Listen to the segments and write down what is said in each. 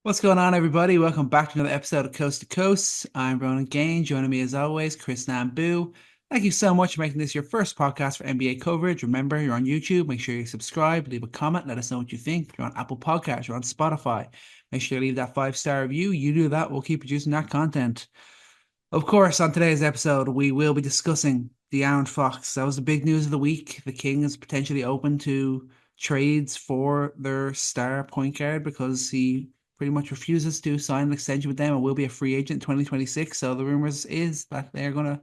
What's going on, everybody? Welcome back to another episode of Coast to Coast. I'm Ronan Gaine. Joining me as always, Chris Nambu. Thank you so much for making this your first podcast for NBA coverage. Remember, you're on YouTube. Make sure you subscribe, leave a comment, let us know what you think. If you're on Apple Podcasts, you're on Spotify. Make sure you leave that 5-star review. You do that, we'll keep producing that content. Of course, on today's episode, we will be discussing De'Aaron Fox. That was the big news of the week. The Kings potentially open to trades for their star point guard because he pretty much refuses to sign an extension with them and will be a free agent in 2026. So the rumors is that they're going to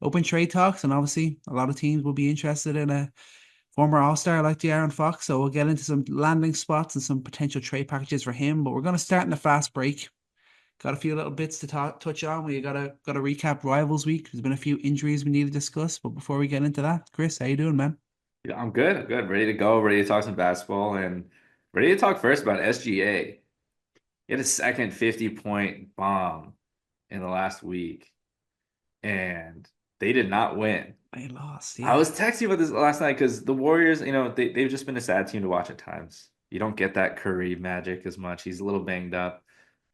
open trade talks, and obviously a lot of teams will be interested in a former All-Star like De'Aaron Fox. So we'll get into some landing spots and some potential trade packages for him. But we're going to start in the fast break. Got a few little bits to touch on. We gotta recap Rivals Week. There's been a few injuries we need to discuss, but before we get into that, Chris, how you doing, man? Yeah, I'm good. I'm good. Ready to go. Ready to talk some basketball and ready to talk first about SGA. He had a second 50-point bomb in the last week, and they did not win. I lost, I yeah. was texting you about this last night because the Warriors, they've just been a sad team to watch at times. You don't get that Curry magic as much. He's a little banged up.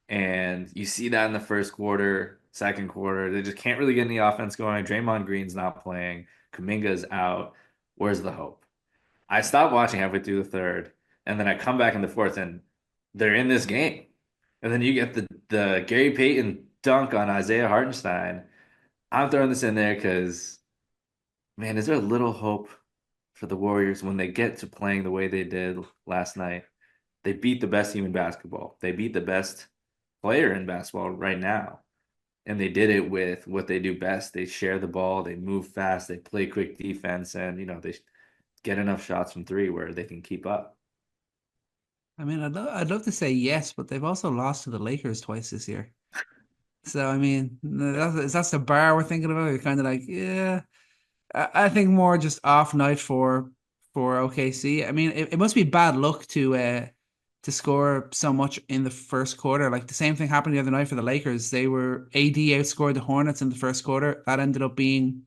And you see that in the first quarter, second quarter. They just can't really get any offense going. Draymond Green's not playing. Kuminga's out. Where's the hope? I stopped watching halfway through the third, and then I come back in the fourth, and they're in this game. And then you get the Gary Payton dunk on Isaiah Hartenstein. I'm throwing this in there because, man, is there a little hope for the Warriors when they get to playing the way they did last night? They beat the best team in basketball. They beat the best player in basketball right now. And they did it with what they do best. They share the ball, they move fast, they play quick defense, and they get enough shots from three where they can keep up. I mean, I'd love to say yes, but they've also lost to the Lakers twice this year. So I mean, that's the bar we're thinking about. You're kind of like, yeah. I think more just off night for OKC. I mean, it must be bad luck to score so much in the first quarter. Like the same thing happened the other night for the Lakers. They were AD outscored the Hornets in the first quarter. That ended up being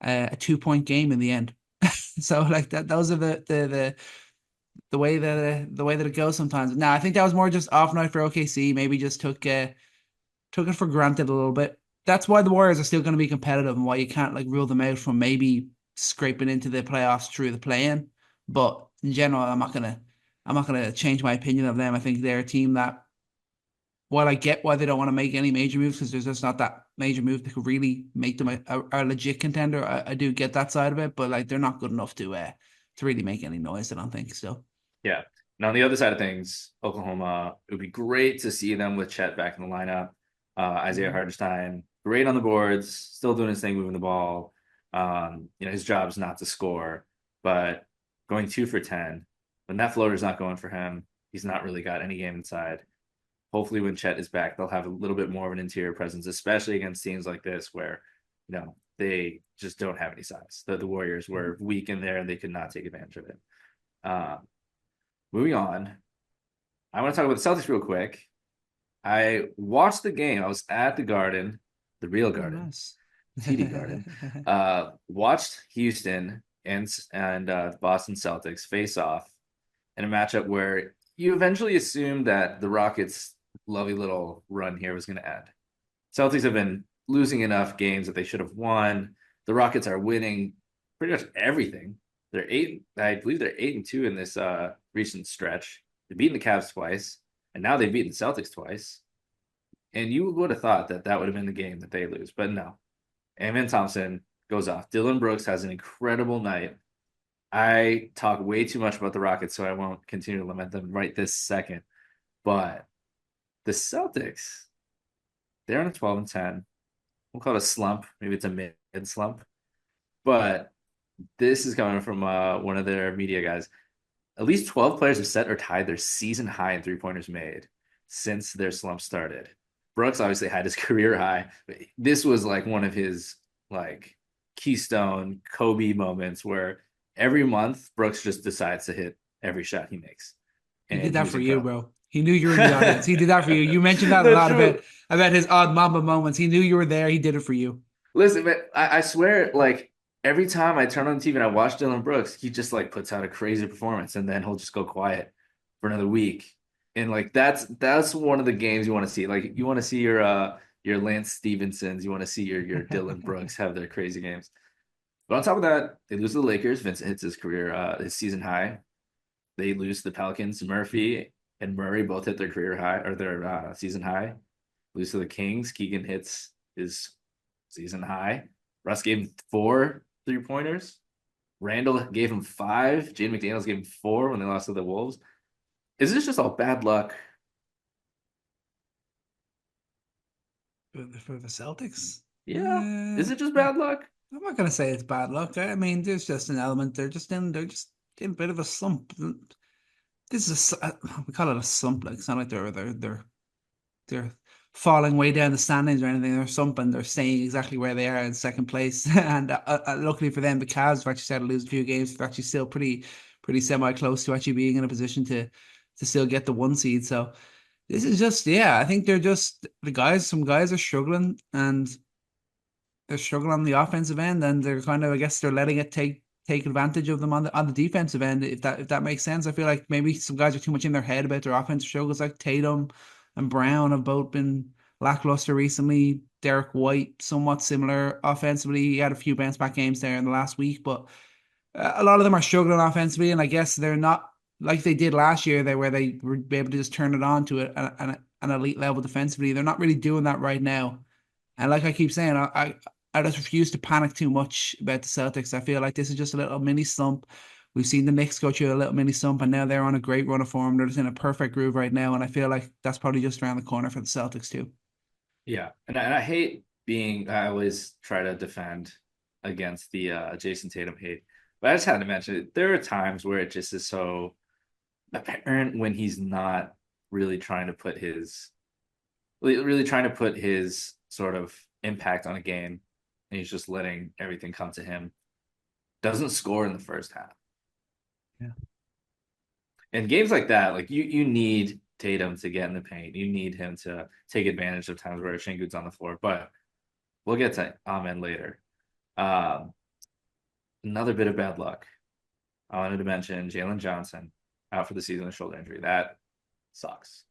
a 2 point game in the end. So like that, those are the way that it goes sometimes. Now I think that was more just off night for OKC. Maybe just took it for granted a little bit. That's why the Warriors are still going to be competitive and why you can't like rule them out from maybe scraping into the playoffs through the play-in. But in general, I'm not gonna change my opinion of them. I think they're a team that, while I get why they don't want to make any major moves because there's just not that major move that could really make them a legit contender. I do get that side of it, but like they're not good enough to really make any noise. I don't think so. Yeah. And on the other side of things, Oklahoma, it would be great to see them with Chet back in the lineup. Isaiah Mhm. Hartenstein, great on the boards, still doing his thing, moving the ball. His job is not to score, but going 2 for 10, when that floater's not going for him, he's not really got any game inside. Hopefully, when Chet is back, they'll have a little bit more of an interior presence, especially against teams like this where, they just don't have any size. The Warriors were weak in there and they could not take advantage of it. Um, Moving on, I want to talk about the Celtics real quick. I watched the game. I was at the Garden, the real Oh, Garden, nice. TD Garden. Watched Houston and Boston Celtics face off in a matchup where you eventually assumed that the Rockets' lovely little run here was going to end. Celtics have been losing enough games that they should have won. The Rockets are winning pretty much everything. I believe they're 8-2 in this recent stretch. They've beaten the Cavs twice, and now they've beaten the Celtics twice. And you would have thought that that would have been the game that they lose, but no. Amen Thompson goes off. Dylan Brooks has an incredible night. I talk way too much about the Rockets, so I won't continue to lament them right this second. But the Celtics, they're on a 12-10. We'll call it a slump. Maybe it's a mid slump. But this is coming from one of their media guys. At least 12 players have set or tied their season high in three-pointers made since their slump started. Brooks obviously had his career high. But this was like one of his like keystone Kobe moments where every month Brooks just decides to hit every shot he makes. He did And he that was for you, incredible. bro. He knew you were in the audience. He did that for you. You mentioned that a That's lot true. about his odd Mamba moments. He knew you were there. He did it for you. Listen, man, I swear, like every time I turn on the TV and I watch Dylan Brooks, he just like puts out a crazy performance and then he'll just go quiet for another week. And like that's one of the games you want to see. Like you want to see your Lance Stevensons, you want to see your Dylan Brooks have their crazy games. But on top of that, they lose to the Lakers. Vincent hits his season high. They lose to the Pelicans. Murphy and Murray both hit their career high or their season high. Lose to the Kings. Keegan hits his season high. Russ gave him 4 3-pointers. Randall gave him 5. Jaden McDaniels gave him 4 when they lost to the Wolves. Is this just all bad luck? For the Celtics. Yeah. Is it just I'm bad luck? not gonna say it's bad luck. I mean, there's just an element. They're just in a bit of a slump. This is we call it a slump. Like it's not like they're falling way down the standings or anything. They're slumping. They're staying exactly where they are in second place. And luckily for them, the Cavs have actually started to lose a few games. They're actually still pretty semi close to actually being in a position to still get the 1 seed. So this is just, yeah, I think they're just the guys. Some guys are struggling, and they're struggling on the offensive end, and they're kind of, I guess, they're letting it take advantage of them on the defensive end. If that makes sense, I feel like maybe some guys are too much in their head about their offensive struggles. Like Tatum and Brown have both been lackluster recently. Derek White, somewhat similar offensively. He had a few bounce back games there in the last week, but a lot of them are struggling offensively, and I guess they're not like they did last year. Where they were able to just turn it on to an elite level defensively. They're not really doing that right now. And like I keep saying, I just refuse to panic too much about the Celtics. I feel like this is just a little mini slump. We've seen the Knicks go through a little mini slump, and now they're on a great run of form. They're just in a perfect groove right now, and I feel like that's probably just around the corner for the Celtics too. Yeah. And I hate being, I always try to defend against the Jason Tatum hate. But I just had to mention it. There are times where it just is so apparent when he's not really trying to put his really trying to put his sort of impact on a game, and he's just letting everything come to him. Doesn't score in the first half. Yeah. And games like that, like you need Tatum to get in the paint. You need him to take advantage of times where Shingu's on the floor. But we'll get to Amen later. Um, Another bit of bad luck. I wanted to mention Jalen Johnson out for the season with shoulder injury. That sucks.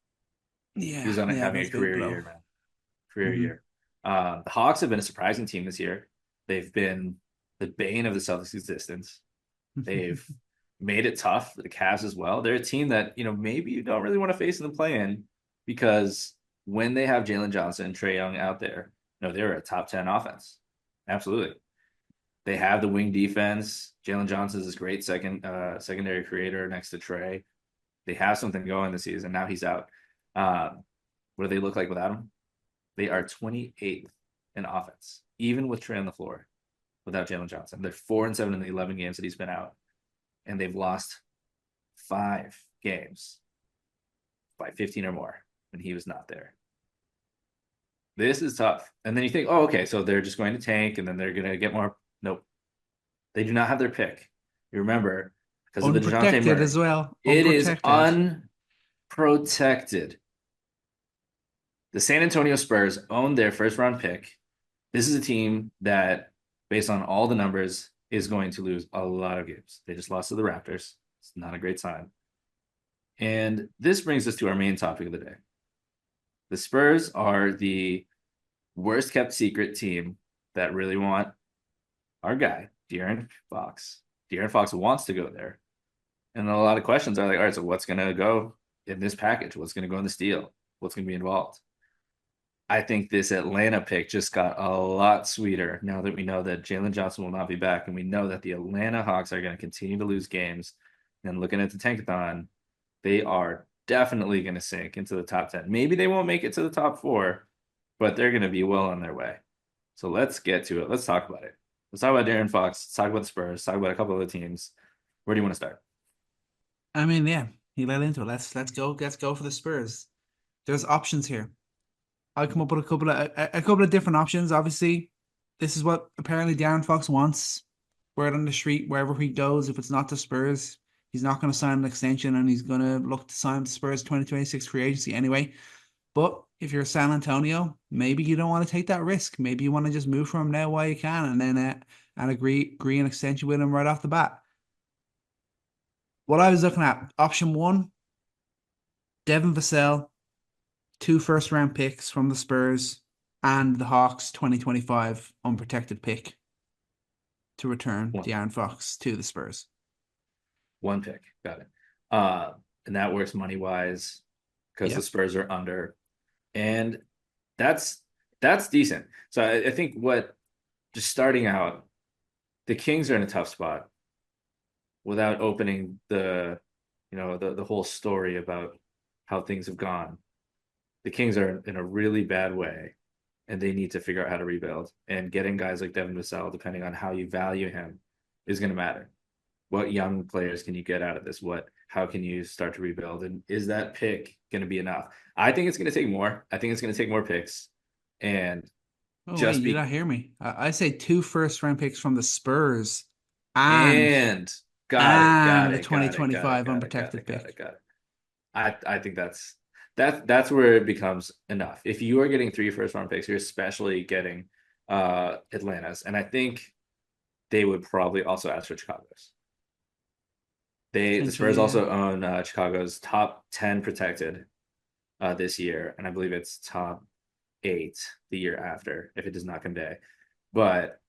He Yeah, was on it yeah, having that's a a big career blow. year, man. Career Hmm. year. The Hawks have been a surprising team this year. They've been the bane of the Celtics' existence. They've made it tough for the Cavs as well. They're a team that, maybe you don't really want to face in the play-in because when they have Jalen Johnson and Trae Young out there, they're a top 10 offense. Absolutely. They have the wing defense. Jalen Johnson is this great secondary creator next to Trae. They have something going this season. Now he's out. What do they look like without him? They are 28th in offense, even with Trae on the floor without Jalen Johnson. They're 4-7 in the 11 games that he's been out, and they've lost 5 games by 15 or more when he was not there. This is tough. And then you think, oh, okay, so they're just going to tank and then they're going to get more. Nope. They do not have their pick. You remember, because of the DeJounte Unprotected Murray. as well. It is Unprotected. unprotected. The San Antonio Spurs owned their first round pick. This is a team that, based on all the numbers, is going to lose a lot of games. They just lost to the Raptors. It's not a great sign. And this brings us to our main topic of the day. The Spurs are the worst kept secret team that really want our guy, De'Aaron Fox. De'Aaron Fox wants to go there. And a lot of questions are like, all right, so what's going to go in this package? What's going to go in this deal? What's going to be involved? I think this Atlanta pick just got a lot sweeter now that we know that Jalen Johnson will not be back, and we know that the Atlanta Hawks are going to continue to lose games. And looking at the tankathon, they are definitely going to sink into the top 10. Maybe they won't make it to the top 4, but they're going to be well on their way. So let's get to it. Let's talk about it. Let's talk about De'Aaron Fox. Let's talk about the Spurs. Let's talk about a couple of the teams. Where do you want to start? I mean, yeah, he led into it. Let's go for the Spurs. There's options here. I come up with a couple of different options. Obviously, this is what apparently Darren Fox wants. Word on the street, wherever he goes, if it's not the Spurs, he's not going to sign an extension, and he's going to look to sign the Spurs 2026 free agency anyway. But if you're San Antonio, maybe you don't want to take that risk. Maybe you want to just move for him now while you can, and then and agree an extension with him right off the bat. What I was looking at, option one, Devin Vassell, 2 first-round picks from the Spurs, and the Hawks 2025 unprotected pick to return One, De'Aaron Fox to the Spurs. one pick. Got it. Uh, and that works money wise because the Yep. Spurs are under, and that's decent. So I think what just starting out, the Kings are in a tough spot without opening the whole story about how things have gone. The Kings are in a really bad way, and they need to figure out how to rebuild. And getting guys like Devin Vassell, depending on how you value him, is going to matter. What young players can you get out of this? How can you start to rebuild? And is that pick going to be enough? I think it's going to take more. I think it's going to take more picks. And Oh wait, just you did not be hear me. I say 2 first-round picks from the Spurs and and got it, and got the it, got it, got it, 2025 got it, got unprotected it, got it, pick. got it. I think that's where it becomes enough. If you are getting 3 first round picks, you're especially getting Atlanta's, and I think they would probably also ask for Chicago's. The Spurs Potentially, yeah. also own Chicago's top 10 protected this year, and I believe it's top 8 the year after if it does not convey. But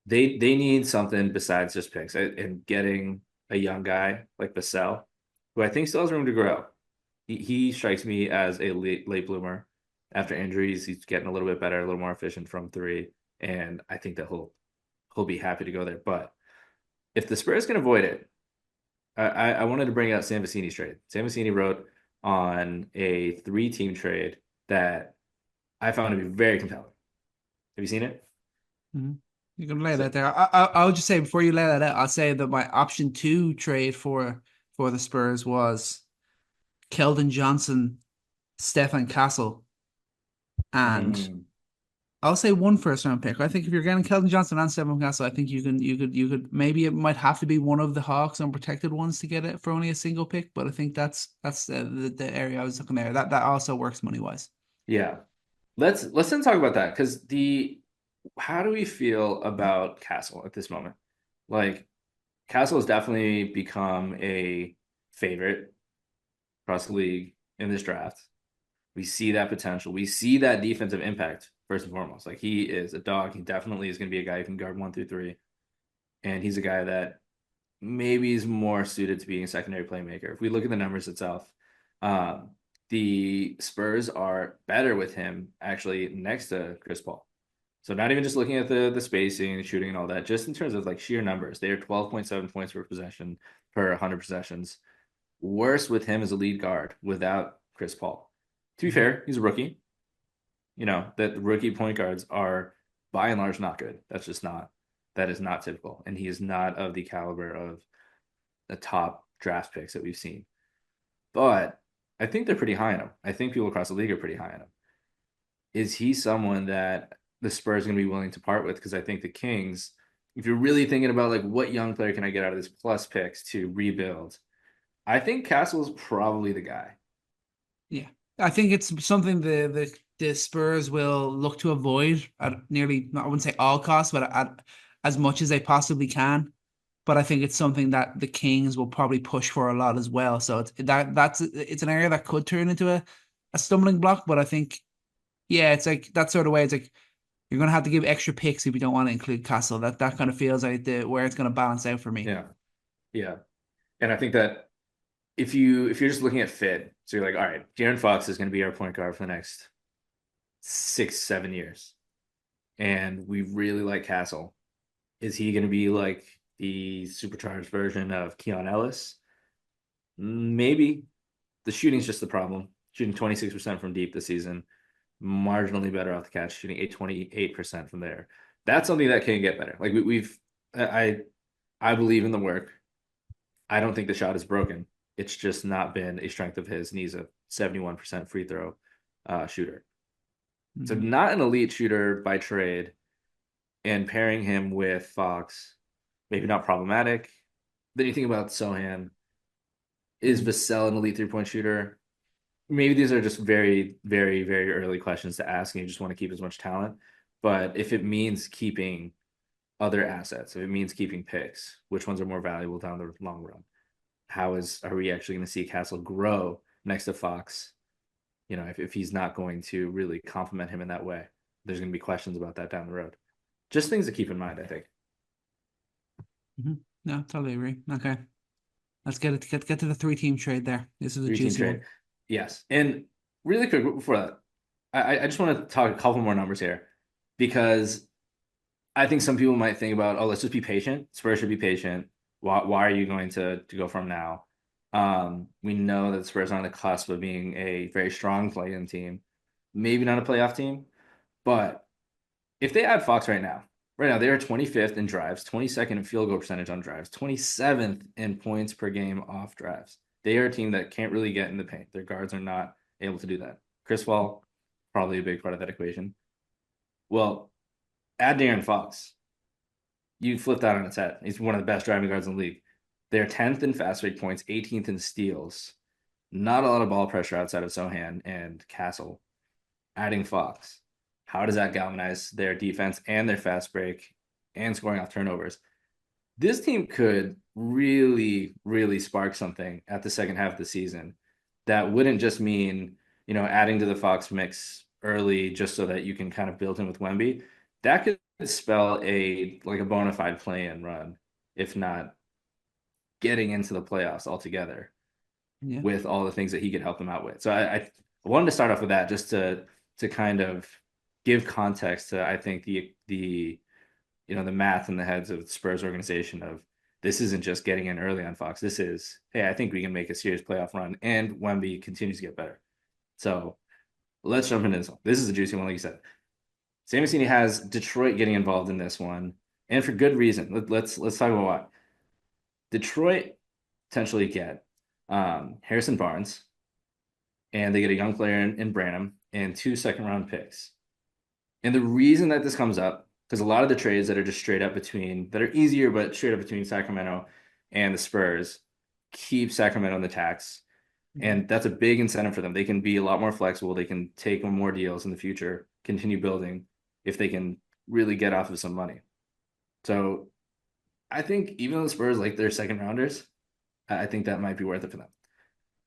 they need something besides just picks, and getting a young guy like Vassell, who I think still has room to grow. He strikes me as a late bloomer. After injuries, he's getting a little bit better, a little more efficient from three, and I think that he'll be happy to go there. But if the Spurs can avoid it, I wanted to bring out Sam Vecini's trade. Sam Vecini wrote on a 3-team trade that I found to be very compelling. Have you seen it? Hmm. You can lay So, that there. I'll just say before you lay that out, I'll say that my option two trade for the Spurs was Keldon Johnson, Stefan Castle, and mm, I'll say 1 first-round pick. I think if you're getting Keldon Johnson and Stefan Castle, I think you could maybe it might have to be one of the Hawks unprotected ones to get it for only a single pick, but I think that's the area I was looking there. That also works money wise. yeah. Let's then talk about that because the how do we feel about Castle at this moment? Like Castle has definitely become a favorite across the league in this draft. We see that potential. We see that defensive impact first and foremost. Like he is a dog. He definitely is going to be a guy who can guard 1 through 3, and he's a guy that maybe is more suited to being a secondary playmaker. If we look at the numbers itself, um, the Spurs are better with him actually next to Chris Paul. So not even just looking at the spacing, shooting, and all that, just in terms of like sheer numbers, they are 12.7 points per possession per 100 possessions. Worse with him as a lead guard without Chris Paul. To be Mhm. fair, he's a rookie. You know that rookie point guards are by and large not good. That is not typical, and he is not of the caliber of the top draft picks that we've seen. But I think they're pretty high on him. I think people across the league are pretty high on him. Is he someone that the Spurs are going to be willing to part with? Because I think the Kings, if you're really thinking about like what young player can I get out of this plus picks to rebuild, I think Castle's probably the guy. Yeah, I think it's something the Spurs will look to avoid at nearly, I wouldn't say all costs, but at as much as they possibly can. But I think it's something that the Kings will probably push for a lot as well. So it's an area that could turn into a stumbling block. But I think, yeah, it's like that sort of way. It's like you're gonna have to give extra picks if you don't want to include Castle. That kind of feels like the where it's gonna balance out for me. Yeah, yeah, and I think that if you're just looking at fit, so you're like, all right, De'Aaron Fox is going to be our point guard for the next 6, 7 years, and we really like Castle. Is he going to be like the supercharged version of Keon Ellis? Maybe. The shooting's just the problem. Shooting 26% from deep this season, marginally better off the catch, shooting 28% from there. That's something that can get better. Like we've, I believe in the work. I don't think the shot is broken. It's just not been a strength of his, and he's a 71% free throw shooter. So Mhm. not an elite shooter by trade, and pairing him with Fox, maybe not problematic. Then you think about Sohan. Is Mhm. Vassell an elite 3-point shooter? Maybe these are just very, very, very early questions to ask, and you just want to keep as much talent. But if it means keeping other assets, if it means keeping picks, which ones are more valuable down the long run? Are we actually going to see Castle grow next to Fox, if he's not going to really compliment him in that way, there's going to be questions about that down the road. Just things to keep in mind, I think. No, totally agree. Okay. Let's get to the three-team trade there. This is a Three-team juicy trade. one. Yes. And really quick before that, I just want to talk a couple more numbers here because I think some people might think about, oh, let's just be patient. Spurs should be patient. Why are you going to go from now? We know that Spurs are on the cusp of being a very strong play-in team, maybe not a playoff team, but if they add Fox right now they are 25th in drives, 22nd in field goal percentage on drives, 27th in points per game off drives. They are a team that can't really get in the paint. Their guards are not able to do that. Chris Paul, probably a big part of that equation. Well, add De'Aaron Fox. You flip that on its head. He's one of the best driving guards in the league. They're 10th in fast break points, 18th in steals. Not a lot of ball pressure outside of Sohan and Castle. Adding Fox. How does that galvanize their defense and their fast break and scoring off turnovers? This team could really, really spark something at the second half of the season that wouldn't just mean, adding to the Fox mix early just so that you can kind of build in with Wemby. That could spell a bona fide play-in run, if not getting into the playoffs altogether Yeah. with all the things that he could help them out with. So I wanted to start off with that just to kind of give context to, I think, the math in the heads of the Spurs organization of this isn't just getting in early on Fox. This is, hey, I think we can make a serious playoff run, and Wemby continues to get better. So let's jump into this one. This is a juicy one, like you said. Sam Vecini has Detroit getting involved in this one, and for good reason. Let's talk about why. Detroit potentially get Harrison Barnes, and they get a young player in Branham and 2 second-round picks. And the reason that this comes up, because a lot of the trades that are just straight up that are easier, but straight up between Sacramento and the Spurs, keep Sacramento on the tax. And that's a big incentive for them. They can be a lot more flexible. They can take on more deals in the future, continue building if they can really get off of some money. So I think even though the Spurs like their second rounders, I think that might be worth it for them.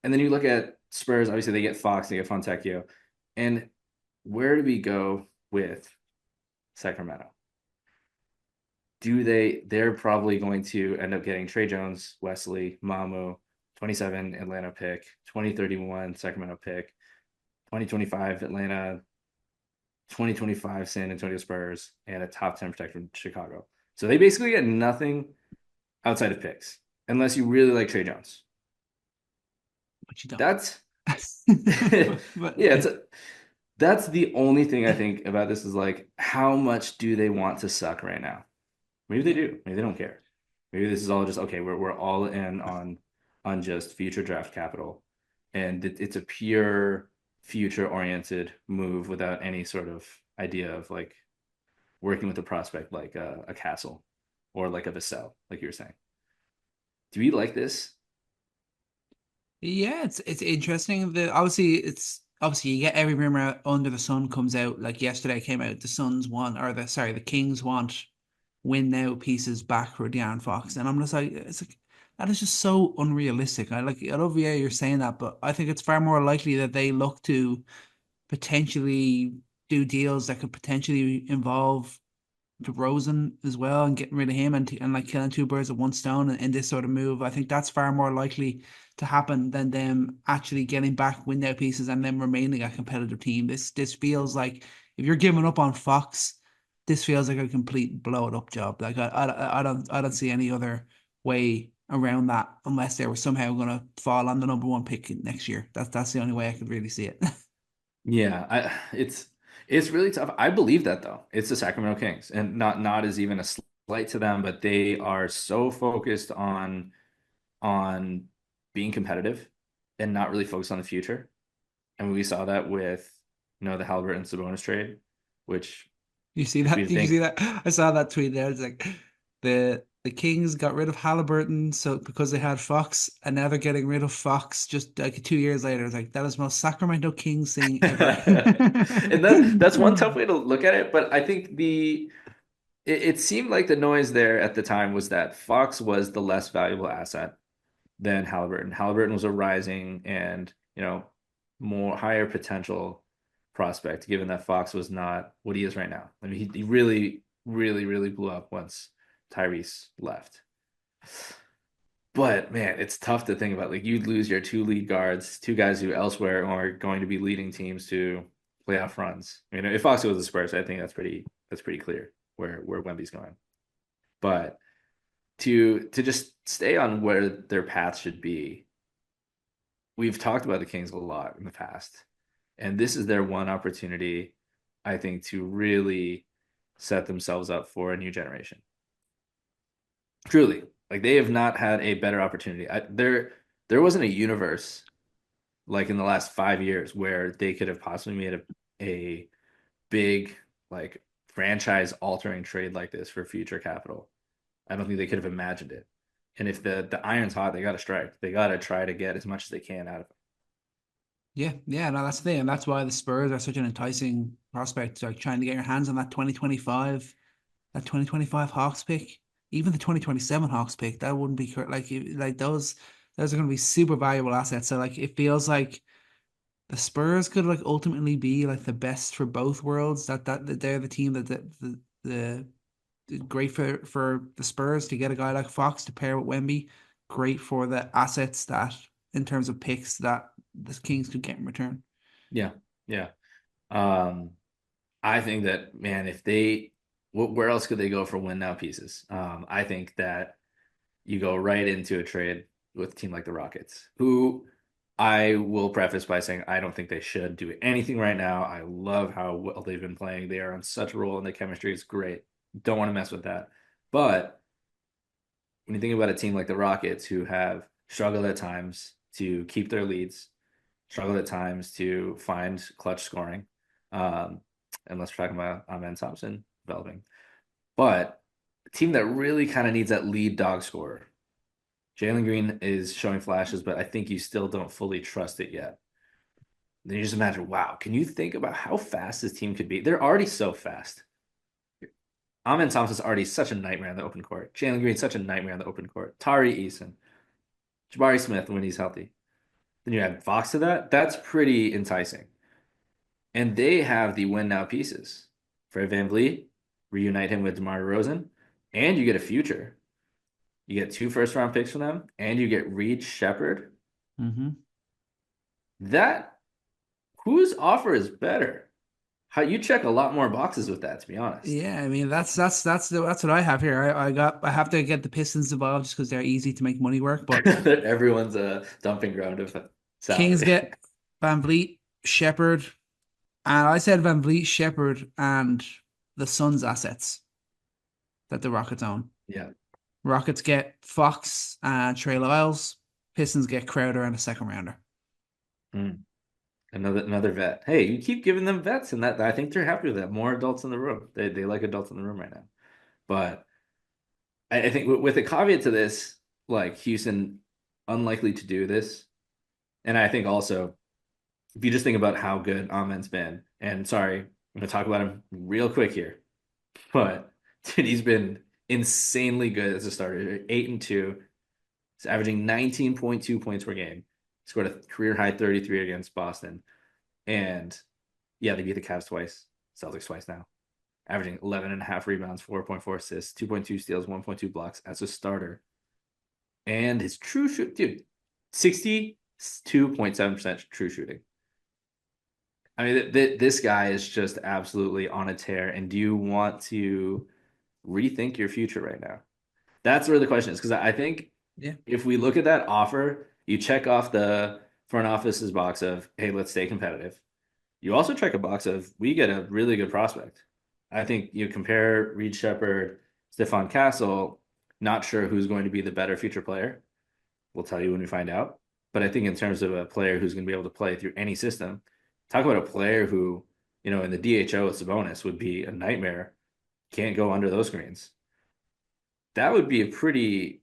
And then you look at Spurs, obviously they get Fox, they get Fontecchio. And where do we go with Sacramento? They're probably going to end up getting Trey Jones, Wesley, Mamu, 27 Atlanta pick, 2031 Sacramento pick, 2025 Atlanta, 2025 San Antonio Spurs, and a top 10 protector from Chicago. So they basically get nothing outside of picks, unless you really like Trey Jones. But you don't. That's but yeah, that's the only thing I think about this is like, how much do they want to suck right now? Maybe they do. Maybe they don't care. Maybe this is all just okay. We're all in on just future draft capital, and it's a pure future oriented move without any sort of idea of like working with a prospect like a Castle or like a Vassell, like you were saying. Do we like this? Yeah, it's interesting. Obviously you get every rumor under the sun comes out. Like yesterday came out, the Suns want or the Kings want win now pieces back for De'Aaron Fox, and I'm just like, it's like that is just so unrealistic. I love, yeah, you're saying that, but I think it's far more likely that they look to potentially do deals that could potentially involve DeRozan as well and getting rid of him and like killing two birds with one stone in this sort of move. I think that's far more likely to happen than them actually getting back win now pieces and them remaining a competitive team. This feels like if you're giving up on Fox, this feels like a complete blow it up job. Like I don't see any other way around that unless they were somehow gonna fall on the number one pick next year. That's the only way I could really see it. Yeah, it's really tough. I believe that though. It's the Sacramento Kings, and not as even a slight to them, but they are so focused on being competitive and not really focused on the future. And we saw that with the Halliburton Sabonis trade, which You see if that? you Did you see think that? I saw that tweet there. It's like the Kings got rid of Halliburton so because they had Fox, and now they're getting rid of Fox just like 2 years later. It's like that is the most Sacramento Kings thing ever. and that's one tough way to look at it, but I think it seemed like the noise there at the time was that Fox was the less valuable asset than Halliburton. Halliburton was a rising and you know, more higher potential prospect, given that Fox was not what he is right now. I mean, he really, really, really blew up once Tyrese left. But man, it's tough to think about. Like you'd lose your two lead guards, two guys who elsewhere are going to be leading teams to playoff runs. You know, if Fox goes to the Spurs, I think that's pretty clear where Wemby's going. But to just stay on where their path should be, we've talked about the Kings a lot in the past, and this is their one opportunity, I think, to really set themselves up for a new generation. Truly, like they have not had a better opportunity. There wasn't a universe like in the last 5 years where they could have possibly made a big like franchise altering trade like this for future capital. I don't think they could have imagined it. And if the iron's hot, they got to strike. They got to try to get as much as they can out of it. Yeah, yeah, no, that's the thing, and that's why the Spurs are such an enticing prospect. Like trying to get your hands on that 2025 Hawks pick, even the 2027 Hawks pick, that wouldn't be like those are going to be super valuable assets. So like it feels like the Spurs could like ultimately be like the best for both worlds. That they're the team that the great for the Spurs to get a guy like Fox to pair with Wemby. Great for the assets that in terms of picks that the Kings could get in return. Yeah, yeah. Um, I think that man, if they, where else could they go for win now pieces? I think that you go right into a trade with a team like the Rockets, who I will preface by saying I don't think they should do anything right now. I love how well they've been playing. They are on such a roll and the chemistry is great. Don't want to mess with that. But when you think about a team like the Rockets, who have struggled at times to keep their leads, struggled at times to find clutch scoring, um, unless we're talking about Amen Thompson developing, but a team that really kind of needs that lead dog scorer. Jalen Green is showing flashes, but I think you still don't fully trust it yet. Then you just imagine, wow, can you think about how fast this team could be? They're already so fast. Amen Thompson's already such a nightmare in the open court. Jalen Green's such a nightmare in the open court. Tari Eason, Jabari Smith when he's healthy. Then you add Fox to that. That's pretty enticing. And they have the win now pieces. Fred VanVleet, reunite him with DeMar DeRozan, and you get a future. You get 2 first-round picks from them, and you get Reed Shepherd. Mm-hmm. That whose offer is better? How you check a lot more boxes with that, to be honest. Yeah, I mean that's what I have here. I have to get the Pistons involved just because they're easy to make money work. But Everyone's a dumping ground of Kings salary. get Van Vliet, Shepherd, and I said Van Vliet, Shepherd, and the Suns assets that the Rockets own. Yeah. Rockets get Fox and Trey Lyles. Pistons get Crowder and a second rounder. Mm. Another vet. Hey, you keep giving them vets, and that I think they're happy with that. More adults in the room. They like adults in the room right now. But I think with a caveat to this, like Houston, unlikely to do this. And I think also, if you just think about how good Amen's been, and sorry, I'm going to talk about him real quick here, but dude, he's been insanely good as a starter. 8-2. He's averaging 19.2 points per game. He scored a career high 33 against Boston. And yeah, they beat the Cavs twice, Celtics twice now. Averaging 11 and a half rebounds, 4.4 assists, 2.2 steals, 1.2 blocks as a starter. And his true shoot, dude, 62.7% true shooting. I mean, this guy is just absolutely on a tear. And do you want to rethink your future right now? That's where the question is. Because I think Yeah. if we look at that offer, you check off the front office's box of, hey, let's stay competitive. You also check a box of, we get a really good prospect. I think you compare Reed Shepherd, Stephon Castle, not sure who's going to be the better future player. We'll tell you when we find out. But I think in terms of a player who's going to be able to play through any system, talk about a player who, in the DHO with Sabonis would be a nightmare. Can't go under those screens. That would be a pretty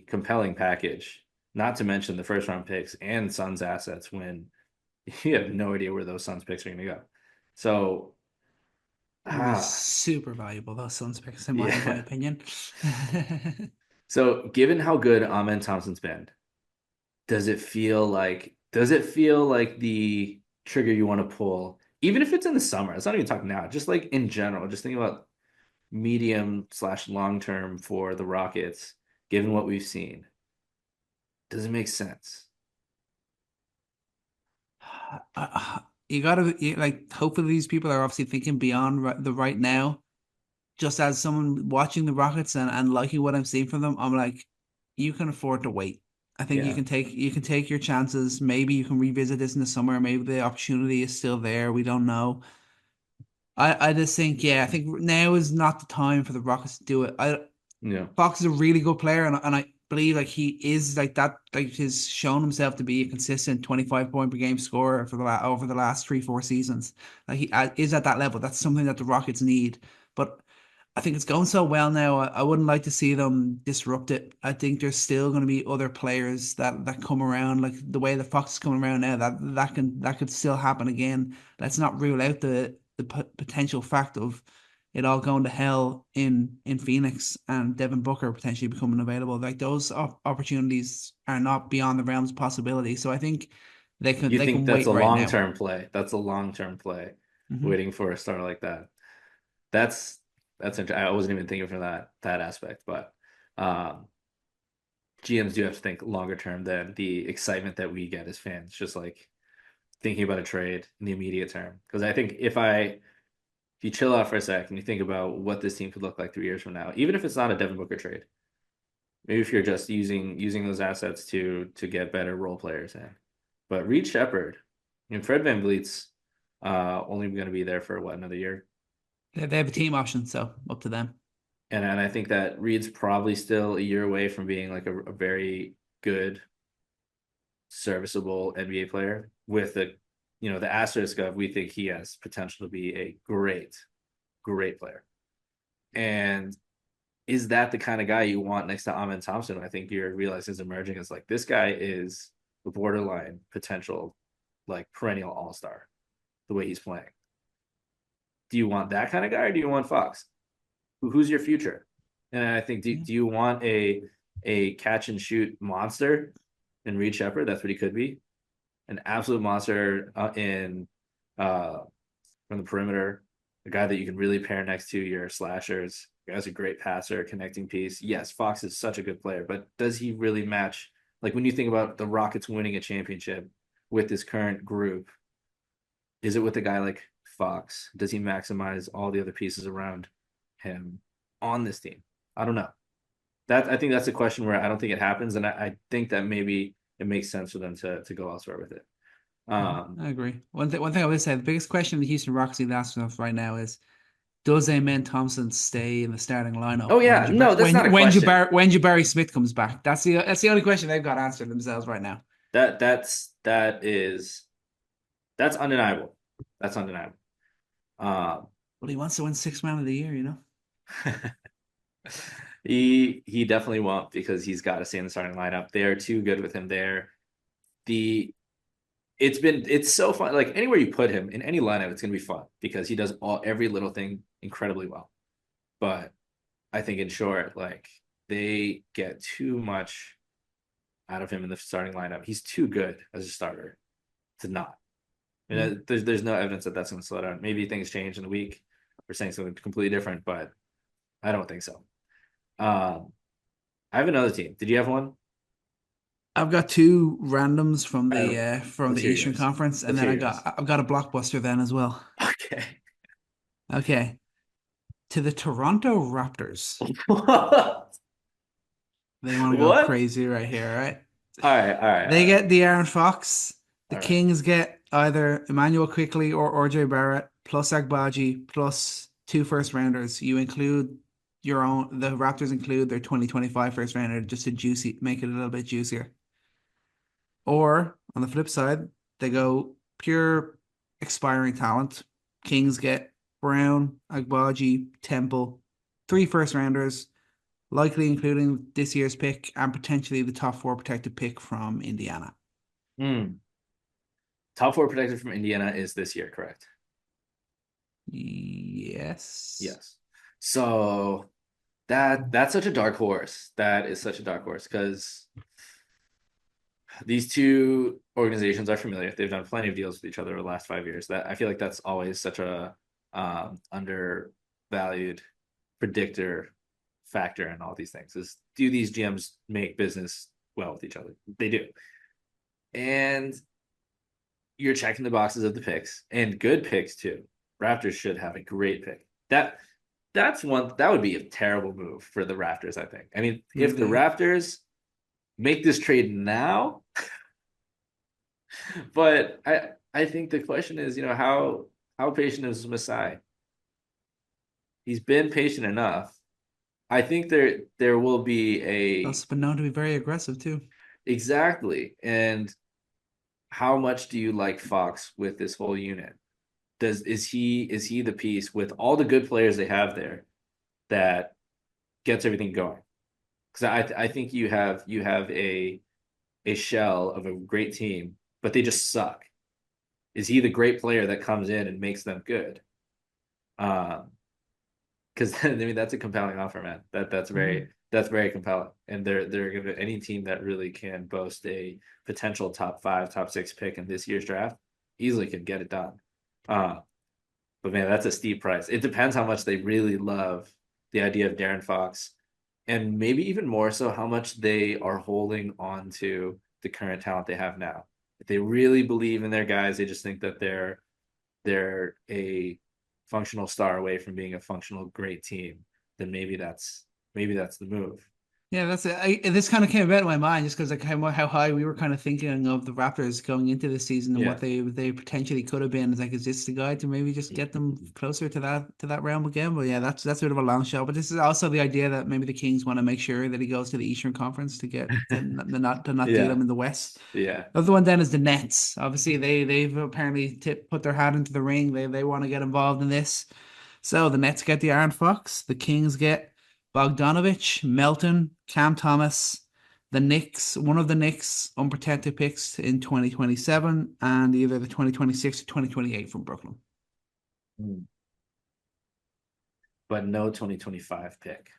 compelling package. Not to mention the first round picks and Suns assets when you have no idea where those Suns picks are going to go. So, It'll be super valuable, those Suns picks, in my yeah. opinion. So, given how good Amen Thompson's been, does it feel like Does it feel like the trigger you want to pull, even if it's in the summer? It's not even talking now, just like in general, just thinking about medium slash long term for the Rockets, given what we've seen. Does it make sense? You gotta like. Hopefully, these people are obviously thinking beyond the right now. Just as someone watching the Rockets and liking what I'm seeing from them, I'm like, you can afford to wait. I think Yeah. you can take your chances. Maybe you can revisit this in the summer. Maybe the opportunity is still there. We don't know. I just think, yeah, I think now is not the time for the Rockets to do it. Yeah. Fox is a really good player, and I believe like he is like that. Like he's shown himself to be a consistent 25 point per game scorer for over the last 3 4 seasons. Like he is at that level. That's something that the Rockets need. But I think it's going so well now. I wouldn't like to see them disrupt it. I think there's still going to be other players that come around, like the way the Fox is coming around now. That could still happen again. Let's not rule out the potential fact of it all going to hell in Phoenix and Devin Booker potentially becoming available. Like those opportunities are not beyond the realms of possibility. So I think You they think can that's a wait right now. long-term play? That's a long-term play, Hmm. waiting for a star like that. That's I wasn't even thinking from that aspect, but um, GMs do have to think longer term than the excitement that we get as fans, just like thinking about a trade in the immediate term. Because I think if you chill out for a sec and you think about what this team could look like 3 years from now, even if it's not a Devin Booker trade, maybe if you're just using those assets to get better role players in. But Reed Shepard, Fred VanVleet's only going to be there for what, another year? They have a team option, so up to them. And I think that Reed's probably still a year away from being like a very good, serviceable NBA player with the asterisk of we think he has potential to be a great player. And is that the kind of guy you want next to Amen Thompson? I think you're realizing is emerging as like this guy is the borderline potential, like perennial all-star, the way he's playing. Do you want that kind of guy or do you want Fox? Who's your future? And I think Yeah. do you want a catch and shoot monster in Reed Shepard? That's what he could be. An absolute monster in from the perimeter, a guy that you can really pair next to your slashers. The guy's a great passer, connecting piece. Yes, Fox is such a good player, but does he really match? Like when you think about the Rockets winning a championship with this current group, is it with a guy like Fox? Does he maximize all the other pieces around him on this team? I don't know. I think that's a question where I don't think it happens, and I think that maybe it makes sense for them to go elsewhere with it. Yeah, I agree. One thing I would say, the biggest question the Houston Rockets need to ask themselves right now is, does Amen Thompson stay in the starting lineup Oh yeah, no, that's not a question. When Jabari Smith comes back? That's the only question they've got answered themselves right now. That's undeniable. That's undeniable. Um, Well, he wants to win six man of the year, you know? he definitely won't because he's got to stay in the starting lineup. They are too good with him there. The it's so fun. Like anywhere you put him in any lineup, it's gonna be fun because he does every little thing incredibly well. But I think in short, like they get too much out of him in the starting lineup. He's too good as a starter to not. Mm. There's no evidence that that's going to slow down. Maybe things change in a week. We're saying something completely different, but I don't think so. Um, I have another team. Did you have one? I've got two randoms from Let's the hear Eastern yours. Conference, and Let's then hear yours. I've got a blockbuster then as well. Okay. Okay, to the Toronto Raptors. What? They want to go What? crazy right here, right? All right, all right, all They right, get De'Aaron Fox. The all right. Kings get either Emmanuel Quickly or RJ Barrett plus Agbaji plus two first rounders. You include your own. The Raptors include their 2025 first rounder just to make it a little bit juicier. Or on the flip side, they go pure expiring talent. Kings get Brown, Agbaji, Temple, three first rounders, likely including this year's pick and potentially the top four protected pick from Indiana. Hmm. Top four protected from Indiana is this year, correct? Yes. Yes. So that's such a dark horse. That is such a dark horse because these two organizations are familiar. They've done plenty of deals with each other over the last 5 years. That I feel like that's always such a undervalued predictor factor in all these things. Is do these GMs make business well with each other? They do, and you're checking the boxes of the picks and good picks too. Raptors should have a great pick. That's one that would be a terrible move for the Raptors, I think. I mean, if the Really? Raptors make this trade now, but I think the question is, how patient is Masai? He's been patient enough. I think there will be It's a also been known to be very aggressive too. exactly. And how much do you like Fox with this whole unit? Is he the piece with all the good players they have there that gets everything going? Because I think you have a shell of a great team, but they just suck. Is he the great player that comes in and makes them good? Because I mean that's a compelling offer, man. Mm. That's very compelling, and they're gonna any team that really can boast a potential top five, top six pick in this year's draft easily can get it done. Uh, but man, that's a steep price. It depends how much they really love the idea of Darren Fox, and maybe even more so how much they are holding on to the current talent they have now. If they really believe in their guys, they just think that they're a functional star away from being a functional great team, then maybe that's the move. Yeah, that's it. This kind of came about in my mind just because like how high we were kind of thinking of the Raptors going into the season and what Yeah. they potentially could have been. It's like, is this the guy to maybe just get them closer to that realm again? But yeah, that's a bit of a long shot. But this is also the idea that maybe the Kings want to make sure that he goes to the Eastern Conference to not deal Yeah. him in the West. Yeah. The other one then is the Nets. Obviously, they've apparently put their hat into the ring. They want to get involved in this. So the Nets get the Aaron Fox. The Kings get Bogdanovich, Melton, Cam Thomas. The Knicks, one of the Knicks unprotected picks in 2027, and either the 2026 or 2028 from Brooklyn. Mm. But no 2025 pick.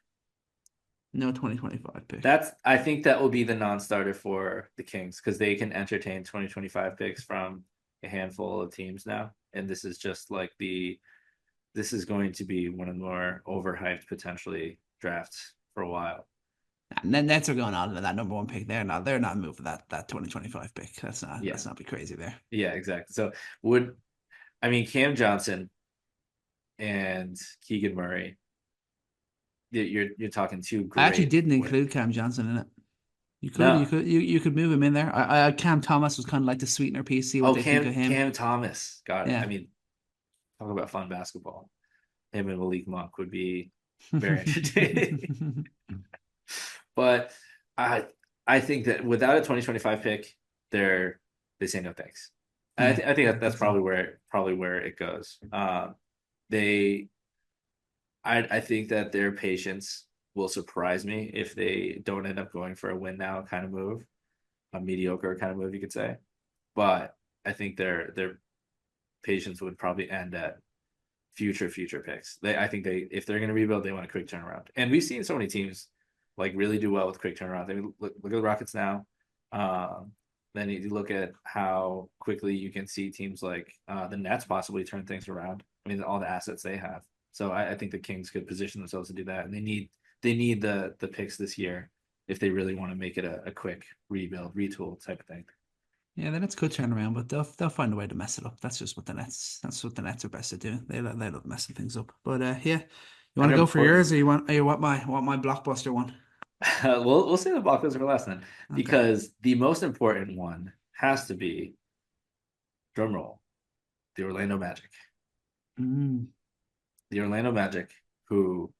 No 2025 pick. I think that will be the non-starter for the Kings because they can entertain 2025 picks from a handful of teams now. And this is going to be one of the more overhyped potentially drafts for a while. And then Nets are going on to that number one pick. They're not moving that 2025 pick. That's not Yeah. let's not be crazy there. Yeah, exactly. So would I mean Cam Johnson and Keegan Murray, you're talking two I actually great didn't wings. include Cam Johnson in it. No. You could move him in there. Cam Thomas was kind of like the sweetener piece. See what Oh, they think Cam of him. Cam Thomas. Got it. I Yeah. mean, talk about fun basketball. Him and Malik Monk would be very entertaining. But I I think that without a 2025 pick, they say no thanks. Yeah, I think I that that's think so. probably where it goes. They I think that their patience will surprise me if they don't end up going for a win now kind of move, a mediocre kind of move, you could say. But I think their patience would probably end at future picks. I think if they're going to rebuild, they want a quick turnaround. And we've seen so many teams like really do well with quick turnaround. I mean, look at the Rockets now. Um, then you look at how quickly you can see teams like the Nets possibly turn things around. I mean, all the assets they have. So I think the Kings could position themselves to do that, and they need the picks this year if they really want to make it a quick rebuild, retool type of thing. Yeah, the Nets could turn around, but they'll find a way to mess it up. That's just what the Nets. That's what the Nets are best at doing. They love messing things up. But yeah, you want And to go for important. yours, or you want my blockbuster one? We'll say the Broncos for last then, Okay. because the most important one has to be drum roll, the Orlando Magic. Mm. The Orlando Magic, who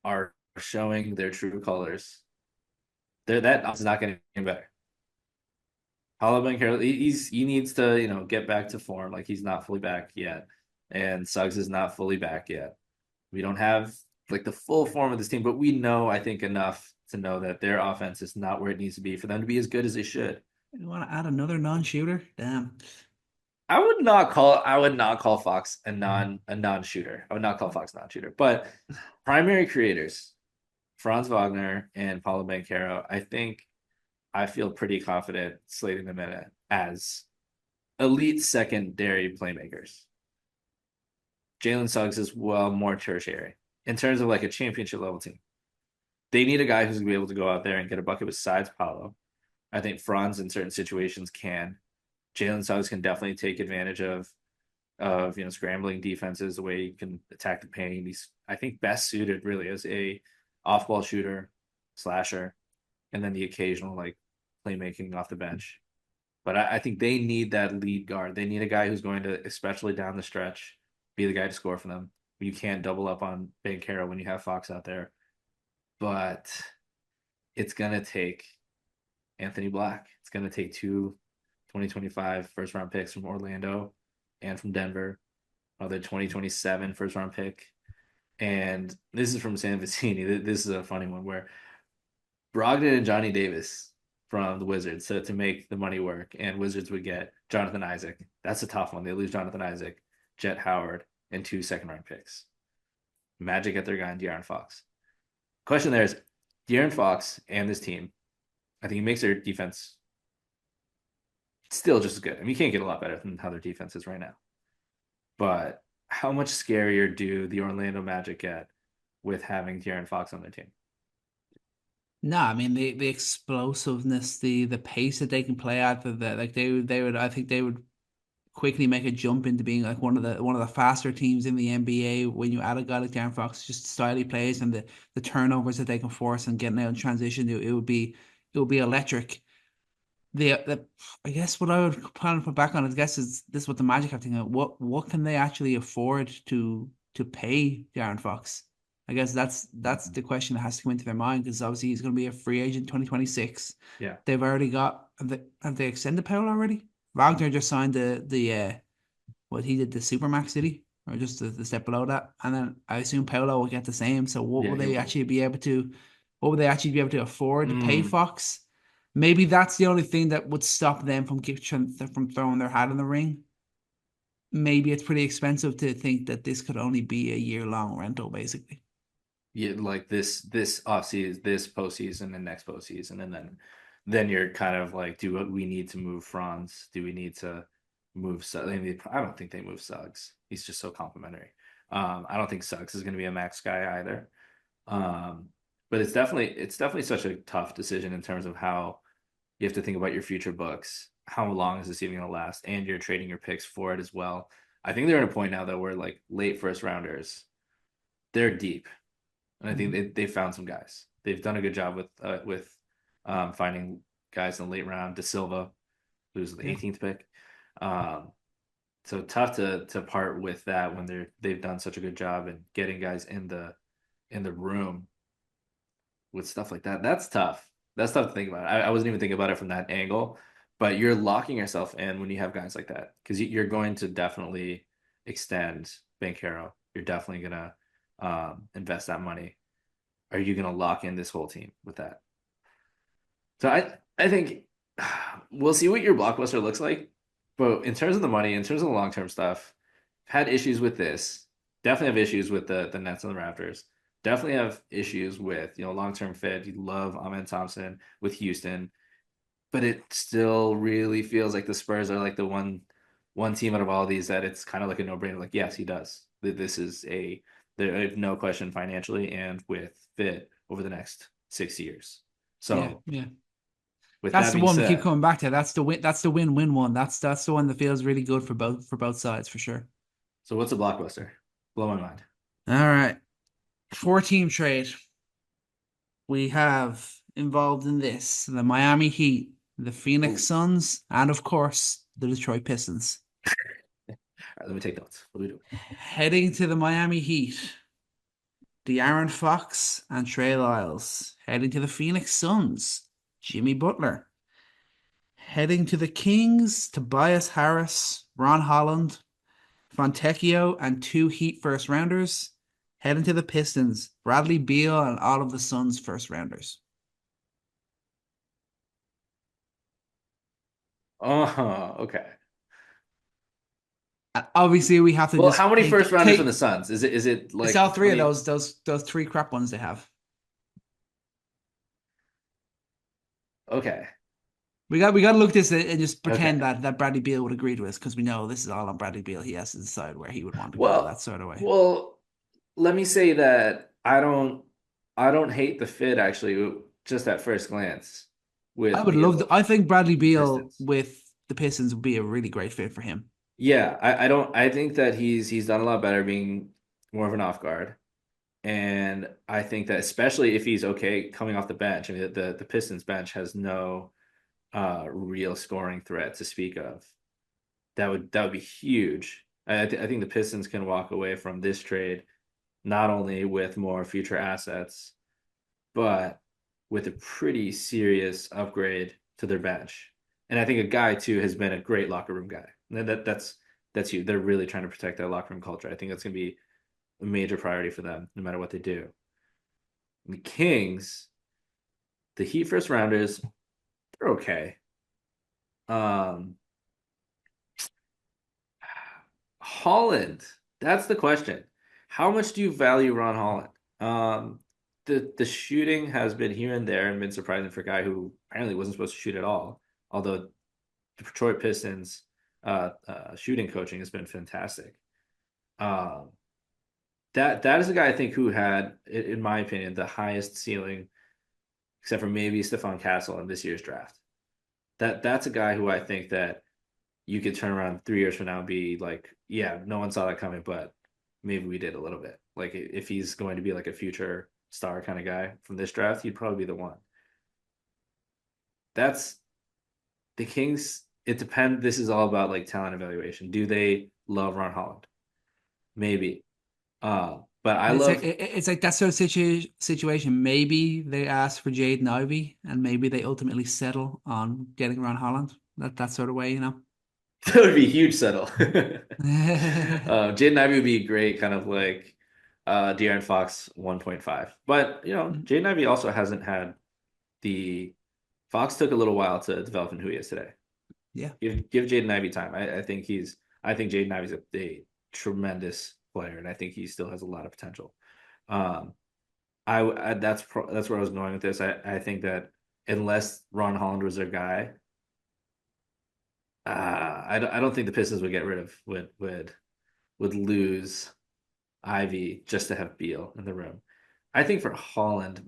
are showing their true colors. That is not getting better. Paolo Banchero, he needs to get back to form. Like he's not fully back yet, and Suggs is not fully back yet. We don't have like the full form of this team, but we know I think enough to know that their offense is not where it needs to be for them to be as good as they should. You want to add another non-shooter? Damn. I would not call Fox a non-shooter. I would not call Fox a non-shooter. But primary creators, Franz Wagner and Paulo Banchero, I think I feel pretty confident slating them in as elite secondary playmakers. Jalen Suggs is well more tertiary in terms of like a championship level team. They need a guy who's gonna be able to go out there and get a bucket besides Paolo. I think Franz in certain situations can. Jalen Suggs can definitely take advantage of scrambling defenses, the way he can attack the paint. He's, I think, best suited really as a off ball shooter, slasher, and then the occasional like playmaking off the bench. But I think they need that lead guard. They need a guy who's going to, especially down the stretch, be the guy to score for them. You can't double up on Banchero when you have Fox out there. But it's gonna take Anthony Black. It's gonna take two 2025 first round picks from Orlando and from Denver, another 2027 first round pick. And this is from Sam Vecini. This is a funny one where Brogdon and Johnny Davis from the Wizards to make the money work, and Wizards would get Jonathan Isaac. That's a tough one. They lose Jonathan Isaac, Jet Howard, and 2 second-round picks. Magic get their guy in De'Aaron Fox. Question there is, De'Aaron Fox and this team, I think he makes their defense still just as good. I mean, you can't get a lot better than how their defense is right now. But how much scarier do the Orlando Magic get with having De'Aaron Fox on their team? No, I mean the explosiveness, the pace that they can play at, like they would I think they would quickly make a jump into being like one of the faster teams in the NBA when you add a guy like De'Aaron Fox, just the style he plays and the turnovers that they can force and getting out in transition, it would be electric. The I guess what I would plan to put back on it, I guess is this what the Magic have to think of. What can they actually afford to pay De'Aaron Fox? I guess that's the question that has to come into their mind, because obviously he's going to be a free agent 2026. Yeah. They've already got have they extended Powell already? Wagner just signed the what he did, the Supermax, did he? Or just the step below that? And then I assume Paolo will get the same. So Yeah, he will. what would they actually be able to afford to pay Mm. Fox? Maybe that's the only thing that would stop them from throwing their hat in the ring. Maybe it's pretty expensive to think that this could only be a year-long rental, basically. Yeah, like this offseason, this postseason, and next postseason, and then you're kind of like, do we need to move Franz? Do we need to move Suggs? I mean, I don't think they move Suggs. He's just so complimentary. I don't think Suggs is going to be a max guy either. Um, but it's definitely such a tough decision in terms of how you have to think about your future books. How long is this even going to last? And you're trading your picks for it as well. I think they're at a point now that we're like late first rounders. They're deep, and I think they found some guys. They've done a good job with finding guys in the late round. De Silva, who's the Yeah. 18th pick. Um, so tough to part with that when they've done such a good job in getting guys in the room with stuff like that. That's tough. That's tough to think about. I wasn't even thinking about it from that angle, but you're locking yourself in when you have guys like that, because you're going to definitely extend Banchero. You're definitely gonna invest that money. Are you gonna lock in this whole team with that? So I think we'll see what your blockbuster looks like. But in terms of the money, in terms of the long term stuff, had issues with this. Definitely have issues with the Nets and the Raptors. Definitely have issues with long term fit. You love Ahmed Thompson with Houston, but it still really feels like the Spurs are like the one team out of all these that it's kind of like a no brainer. Like, yes, he does. This is there have no question financially and with fit over the next 6 years. Yeah, So yeah. with That's that the being one we keep said, coming back to. That's the win. That's the win-win one. That's the one that feels really good for both sides for sure. so what's a blockbuster? Blow my mind. All right, 4-team trade. We have involved in this the Miami Heat, the Phoenix Ooh. Suns, and of course the Detroit Pistons. All right, let me take notes. What do we do? Heading to the Miami Heat, De'Aaron Fox and Trey Lyles. Heading to the Phoenix Suns, Jimmy Butler. Heading to the Kings, Tobias Harris, Ron Holland, Fontecchio, and 2 Heat first rounders. Heading to the Pistons, Bradley Beal and all of the Suns first rounders. Oh, okay. Obviously, we have to Well, just how many first rounders from the take. Suns? Is it It's like all three of 20? those 3 crap ones they have. Okay. We got to look this and just Okay. pretend that Bradley Beal would agree to us because we know this is all on Bradley Beal. He has to decide where he would want to go. That Well, sort of way. well, let me say that I don't hate the fit actually, just at first glance I with would love to. I think Bradley Beal Pistons. with the Pistons would be a really great fit for him. Yeah, I don't I think that he's done a lot better being more of an off guard. And I think that especially if he's okay coming off the bench, I mean the Pistons bench has no real scoring threat to speak of. That would be huge. I think the Pistons can walk away from this trade not only with more future assets, but with a pretty serious upgrade to their bench. And I think a guy too has been a great locker room guy. And that's you. They're really trying to protect that locker room culture. I think that's going to be a major priority for them, no matter what they do. The Kings, the Heat first rounders, they're okay. Um, Holland, that's the question. How much do you value Ron Holland? The shooting has been here and there and been surprising for a guy who apparently wasn't supposed to shoot at all. Although the Detroit Pistons shooting coaching has been fantastic. Um, that is a guy I think who had, in my opinion, the highest ceiling, except for maybe Stephon Castle in this year's draft. That's a guy who I think that you could turn around 3 years from now and be like, yeah, no one saw that coming, but maybe we did a little bit. Like if he's going to be like a future star kind of guy from this draft, he'd probably be the one. That's the Kings. It depends. This is all about like talent evaluation. Do they love Ron Holland? Maybe. But I And love it's like that sort of situation. Maybe they ask for Jaden Ivey, and maybe they ultimately settle on getting Ron Holland. That sort of way, you know. that would be a huge settle. Jaden Ivey would be great, kind of like De'Aaron Fox 1.5. But Jaden Ivey also hasn't had the Fox took a little while to develop into who he is today. Yeah. Give Jaden Ivey time. I think Jaden Ivey's a tremendous player, and I think he still has a lot of potential. Um, that's where I was going with this. I think that unless Ron Holland was their guy, I don't think the Pistons would get rid of would lose Ivy just to have Beal in the room. I think for Holland,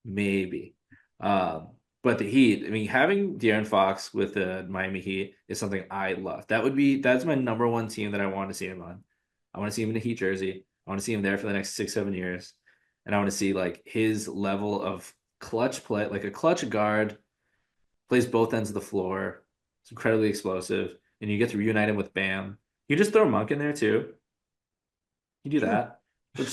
maybe. Um, but the Heat, I mean, having De'Aaron Fox with the Miami Heat is something I love. That's my number one team that I want to see him on. I want to see him in a Heat jersey. I want to see him there for the next 6, 7 years, and I want to see like his level of clutch play, like a clutch guard, plays both ends of the floor. It's incredibly explosive, and you get to reunite him with Bam. You just throw Monk in there too. You do Sure. that. But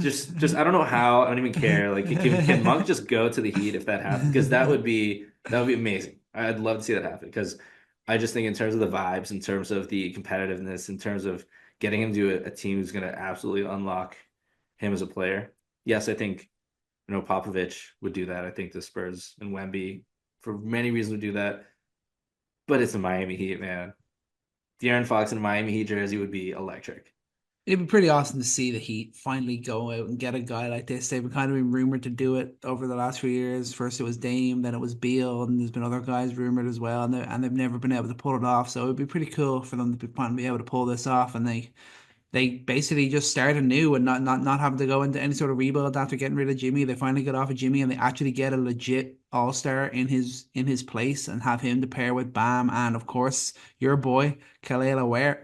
just I don't know how. I don't even care. Like, can Monk just go to the Heat if that happens? Because that would be amazing. I'd love to see that happen. Because I just think in terms of the vibes, in terms of the competitiveness, in terms of getting him to a team who's going to absolutely unlock him as a player. Yes, I think Popovich would do that. I think the Spurs and Wemby, for many reasons, would do that. But it's a Miami Heat, man. De'Aaron Fox in a Miami Heat jersey would be electric. It'd be pretty awesome to see the Heat finally go out and get a guy like this. They've kind of been rumored to do it over the last few years. First it was Dame, then it was Beal, and there's been other guys rumored as well, and they've never been able to pull it off. So it'd be pretty cool for them to finally be able to pull this off, and they basically just started new and not having to go into any sort of rebuild after getting rid of Jimmy. They finally got off of Jimmy and they actually get a legit all-star in his place and have him to pair with Bam and of course your boy Khalil Ware,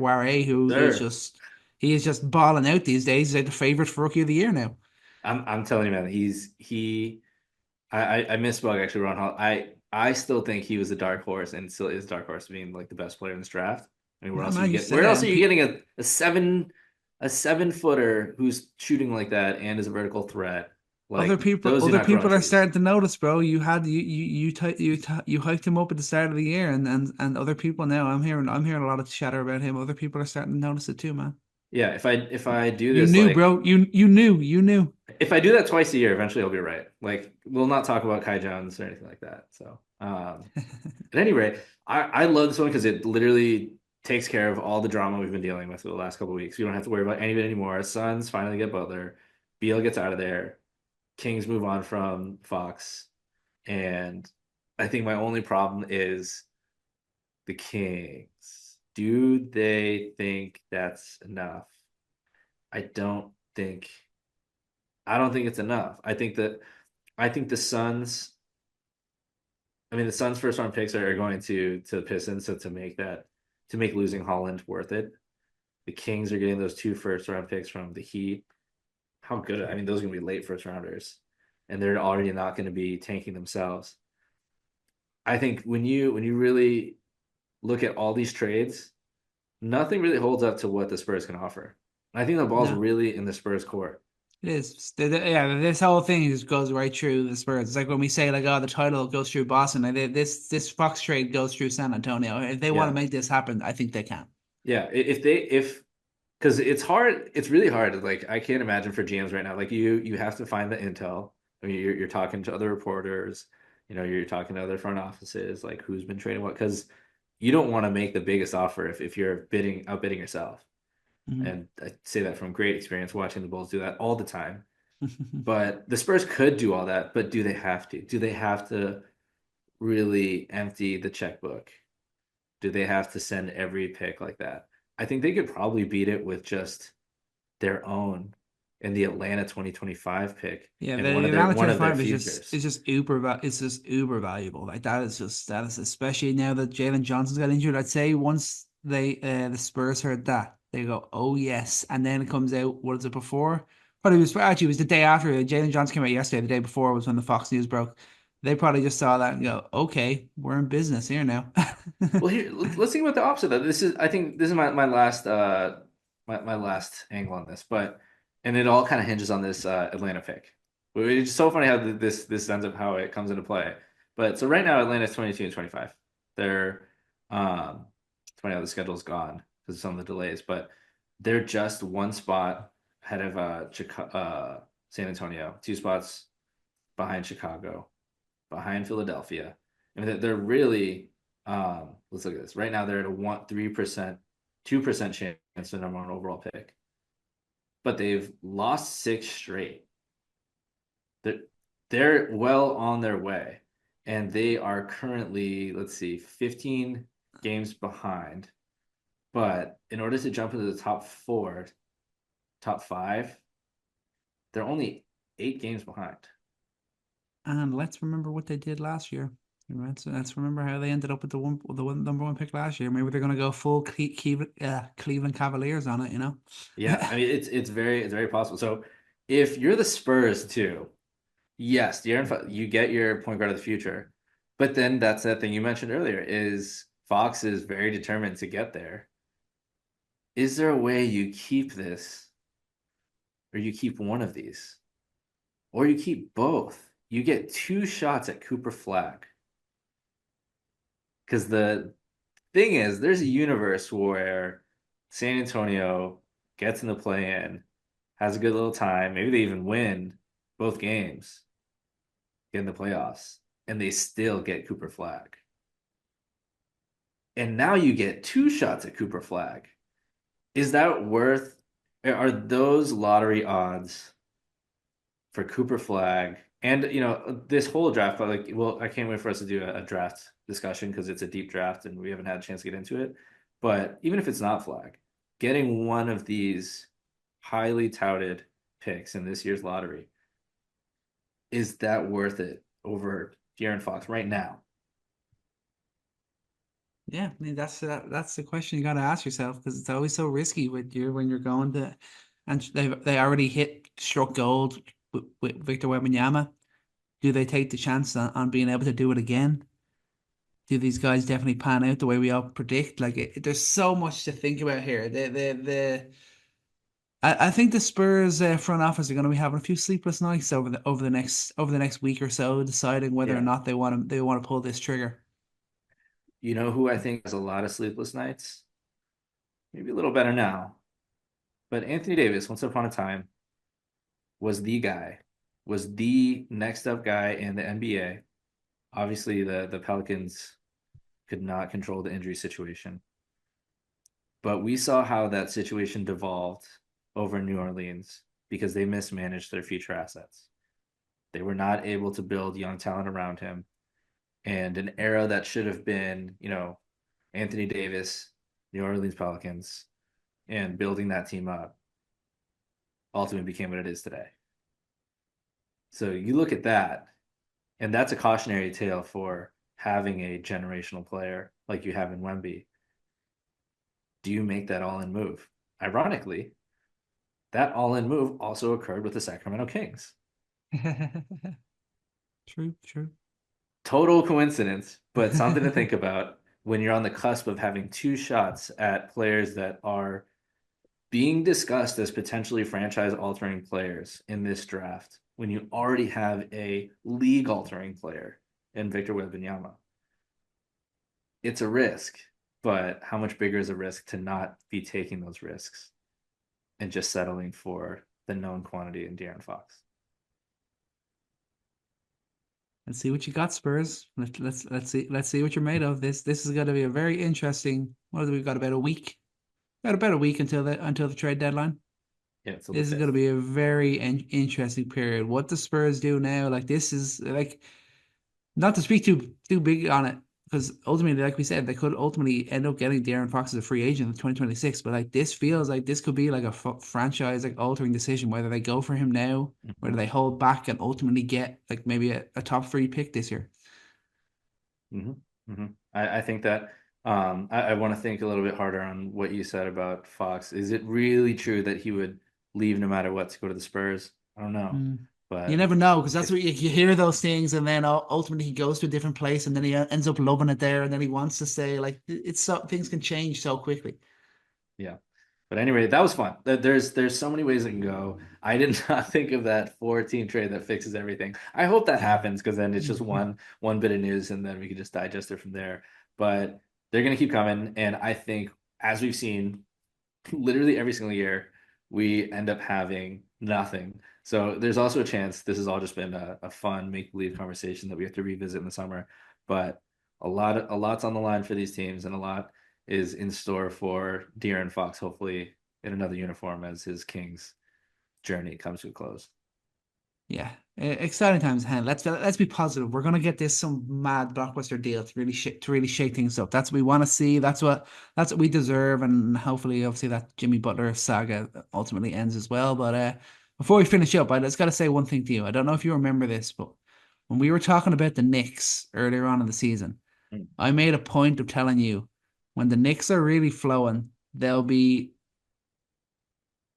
who is Sure. just he is just balling out these days. He's like the favorite for rookie of the year now. I'm telling you, man, I misspoke actually, Ron Hall. I still think he was a dark horse and still is a dark horse being like the best player in this draft. I mean, No man, you where said it, else are and you getting a 7 footer who's shooting like that and is a vertical threat? other Like people those do other not grow on people are trees. starting to notice, bro. You hyped him up at the start of the year, and other people now. I'm hearing a lot of chatter about him. Other people are starting to notice it too, man. Yeah, if I do You this knew, like bro. You knew. if I do that twice a year, eventually I'll be right. Like we'll not talk about Kai Jones or anything like that. So at any rate, I love this one because it literally takes care of all the drama we've been dealing with for the last couple of weeks. We don't have to worry about any of it anymore. Our Suns finally get Butler. Beal gets out of there. Kings move on from Fox. And I think my only problem is the Kings. Do they think that's enough? I don't think I don't think it's enough. I think the Suns the Suns first round picks are going to the Pistons, so to make losing Holland worth it. The Kings are getting those two first round picks from the Heat. How good? I mean, those are gonna be late first rounders, and they're already not going to be tanking themselves. I think when you really look at all these trades, nothing really holds up to what the Spurs can offer. I think the ball's No, really in the Spurs court. it is. Yeah, this whole thing just goes right through the Spurs. It's like when we say like, oh, the title goes through Boston. Like this Fox trade goes through San Antonio. If they want to Yeah, make this happen, I think they can. yeah. If because it's hard, it's really hard. Like I can't imagine for GMs right now. Like you have to find the intel. I mean, you're talking to other reporters. You're talking to other front offices. Like who's been trading what? Because you don't want to make the biggest offer if you're outbidding yourself. Mhm. And I say that from great experience watching the Bulls do that all the time. But the Spurs could do all that, but do they have to? Do they have to really empty the checkbook? Do they have to send every pick like that? I think they could probably beat it with just their own in the Atlanta 2025 pick Yeah, and the Atlanta one of their 25 futures. is just it's just uber valuable. Like that is especially now that Jalen Johnson's got injured. I'd say once the Spurs heard that, they go, "Oh yes." And then it comes out, what is it before? Probably it was the day after. Jalen Johnson came out yesterday. The day before was when the Fox News broke. They probably just saw that and go, "Okay, we're in business here now." Well, here let's think about the opposite though. I think this is my last my last angle on this, but and it all kind of hinges on this Atlanta pick. It's so funny how this ends up how it comes into play. But so right now Atlanta's 22 and 25. They're it's funny how the schedule's gone because of some of the delays, but they're just one spot ahead of San Antonio, two spots behind Chicago, behind Philadelphia. I mean, they're really let's look at this. Right now, they're at a 3%, 2% chance for number one overall pick, but they've lost six straight. They're they're well on their way, and they are currently, let's see, 15 games behind. But in order to jump into the top four, top five, they're only 8 games behind. And let's remember what they did last year. Let's remember how they ended up with the number one pick last year. Maybe they're going to go full Cleveland Cavaliers on it, you know? Yeah, I mean it's very possible. So if you're the Spurs too, yes, you get your point guard of the future, but then that's that thing you mentioned earlier is Fox is very determined to get there. Is there a way you keep this, or you keep one of these, or you keep both? You get two shots at Cooper Flag. Because the thing is, there's a universe where San Antonio gets in the play-in, has a good little time, maybe they even win both games, get in the playoffs, and they still get Cooper Flag. And now you get two shots at Cooper Flag. Is that worth, are those lottery odds for Cooper Flag? And this whole draft, but like, well, I can't wait for us to do a draft discussion because it's a deep draft and we haven't had a chance to get into it. But even if it's not Flag, getting one of these highly touted picks in this year's lottery, is that worth it over De'Aaron Fox right now? Yeah, I mean that's the question you got to ask yourself because it's always so risky with you when you're going to, and they already struck gold with Victor Wembanyama. Do they take the chance on being able to do it again? Do these guys definitely pan out the way we all predict? Like there's so much to think about here. I think the Spurs front office are going to be having a few sleepless nights over the next week or so, deciding whether or Yeah. not they want to pull this trigger. You know who I think has a lot of sleepless nights? Maybe a little better now. But Anthony Davis, once upon a time, was the guy, was the next up guy in the NBA. Obviously, the Pelicans could not control the injury situation. But we saw how that situation devolved over in New Orleans because they mismanaged their future assets. They were not able to build young talent around him. And an era that should have been, Anthony Davis, New Orleans Pelicans, and building that team up ultimately became what it is today. So you look at that, and that's a cautionary tale for having a generational player like you have in Wemby. Do you make that all-in move? Ironically, that all-in move also occurred with the Sacramento Kings. True, true. Total coincidence, but something to think about when you're on the cusp of having two shots at players that are being discussed as potentially franchise-altering players in this draft, when you already have a league-altering player in Victor Wembanyama. It's a risk, but how much bigger is a risk to not be taking those risks and just settling for the known quantity in De'Aaron Fox? Let's see what you got, Spurs. Let's see what you're made of. This is going to be a very interesting. What have we got? About a week. Got about a week until the trade deadline. Yeah, so This is going to be a very interesting period. What the Spurs do now, like this is like not to speak too big on it, because ultimately, like we said, they could ultimately end up getting De'Aaron Fox as a free agent in 2026. But like this feels like this could be like a franchise like altering decision, whether they go for him now, whether they hold back and ultimately get like maybe a top 3 pick this year. I think that I want to think a little bit harder on what you said about Fox. Is it really true that he would leave no matter what to go to the Spurs? I don't know, You but never know, because that's what you hear those things, and then ultimately he goes to a different place, and then he ends up loving it there, and then he wants to stay. Like it's so things can change so quickly. yeah. But anyway, that was fun. There's so many ways it can go. I did not think of that 4-team trade that fixes everything. I hope that happens because then it's just one bit of news and then we can just digest it from there. But they're gonna keep coming, and I think as we've seen, literally every single year, we end up having nothing. So there's also a chance this has all just been a fun make-believe conversation that we have to revisit in the summer. But a lot's on the line for these teams, and a lot is in store for De'Aaron Fox, hopefully in another uniform as his Kings journey comes to a close. Yeah, exciting times ahead. Let's be positive. We're gonna get this some mad blockbuster deal to really shake things up. That's what we want to see. That's what we deserve, and hopefully, obviously, that Jimmy Butler saga ultimately ends as well. But before we finish up, I just got to say one thing to you. I don't know if you remember this, but when we were talking about the Knicks earlier on in the season, Mm. I made a point of telling you when the Knicks are really flowing, they'll be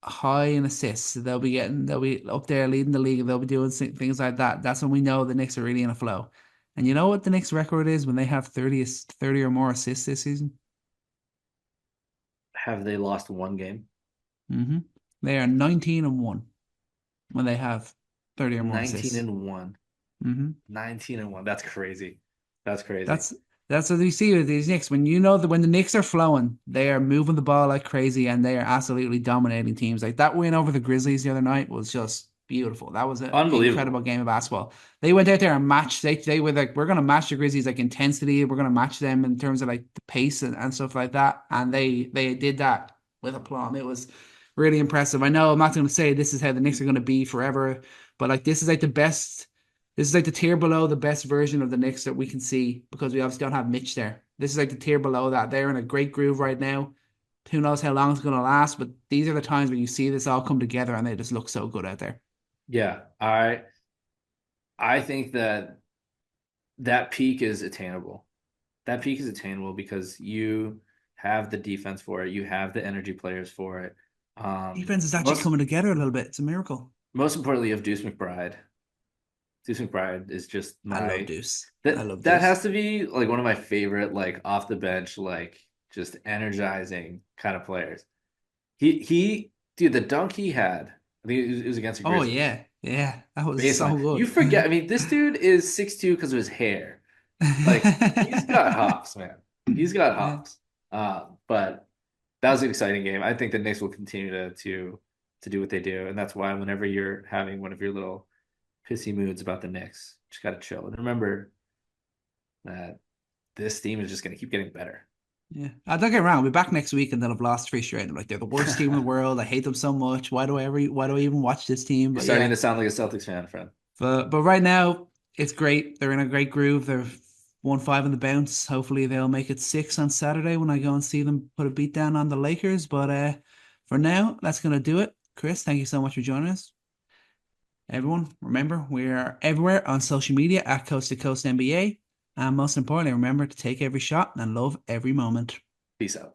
high in assists. They'll be up there leading the league. They'll be doing things like that. That's when we know the Knicks are really in a flow. And you know what the Knicks record is when they have 30 or more assists this season? Have they lost one game? Mm-hmm. They are 19-1 when they have 30 or more 19 assists. and 1. Mm-hmm. 19 and 1. That's crazy. That's crazy. That's that's what you see with these Knicks. When you know that when the Knicks are flowing, they are moving the ball like crazy and they are absolutely dominating teams. Like that win over the Grizzlies the other night was just beautiful. That was an incredible Unbelievable. game of basketball. They went out there and matched. They were like, we're gonna match the Grizzlies like intensity. We're gonna match them in terms of like the pace and stuff like that. And they did that with aplomb. It was really impressive. I know I'm not going to say this is how the Knicks are going to be forever, but like this is like the best. This is like the tier below the best version of the Knicks that we can see because we obviously don't have Mitch there. This is like the tier below that. They're in a great groove right now. Who knows how long it's going to last, but these are the times when you see this all come together and they just look so good out there. Yeah, I think that peak is attainable. That peak is attainable because you have the defense for it, you have the energy players for it. Defense is actually Most coming together a little bit. It's a miracle. most importantly, of Deuce McBride. Deuce McBride is just I love my Deuce. I that love that Deuce. has to be like one of my favorite, like off the bench, like just energizing kind of players. He dude, the dunk he had, I think it was against the Oh Grizzlies. yeah, yeah, that was Baseline. so You good. forget, I mean, this dude is 6'2" because of his hair. Like he's got hops, man. He's got Yeah. hops. But that was an exciting game. I think the Knicks will continue to do what they do, and that's why whenever you're having one of your little pissy moods about the Knicks, just gotta chill and remember that this team is just gonna keep getting better. Yeah. Don't get me wrong, we'll be back next week and they'll have lost 3 straight. I'm like, they're the worst team in the world. I hate them so much. Why do I even watch this team? You're But starting yeah. to sound like a Celtics fan, friend. But right now it's great. They're in a great groove. They're 1-5 in the bounce. Hopefully they'll make it 6 on Saturday when I go and see them put a beat down on the Lakers. But for now, that's gonna do it. Chris, thank you so much for joining us. Everyone, remember we are everywhere on social media at Coast to Coast NBA. And most importantly, remember to take every shot and love every moment. Peace out.